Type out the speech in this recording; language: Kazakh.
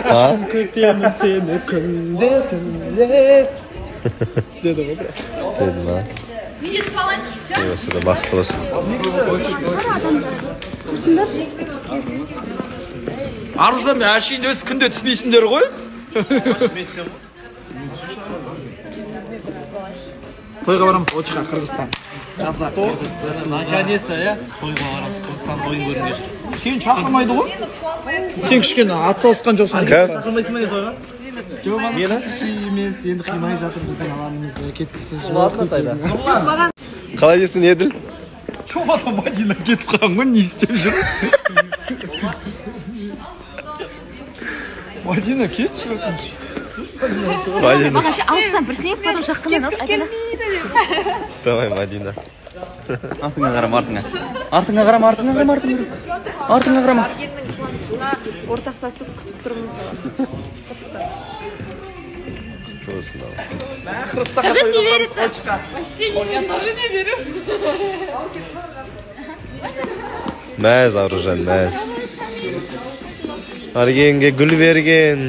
Aşkım kıtımın seni kındetimde. Dedi mi? Dedim ha. Yoksa da bak olsun. Aruzam her şeyin öz künde tüsmeysinler koy. Toyga varamız o çıkar Kırgızstan. Kazak, Наконец-то ya. Toyga varamız Kırgızstan'da oyun görünüyor. Seni çağırmaydı o. Sen kişkene at salıskan жоқсың. Шақырмайсың ба не тойға? Жоқ, мені кіші емес, енді қимай жатыр біздің алаңымызда кеткісі жоқ. Қалай дейсің Еділ? Чобада Мадина кетіп қалған ғой, не істеп жүр? Мадина кетші өтініш. Мадина. Вообще алыстан бір сеніп, потом жақыннан алып айтады. Давай, Мадина. Артыңа қарама, артыңа. Артыңа қарама, артыңа қарама, артыңа қарама. Артыңа қарама. Ортақтасып күтіп тұрмыз. Olsun abi. Вы не верите? Вообще не верю. Я тоже не верю. Мәз, Аружан, мәз. Аргенге гүл берген.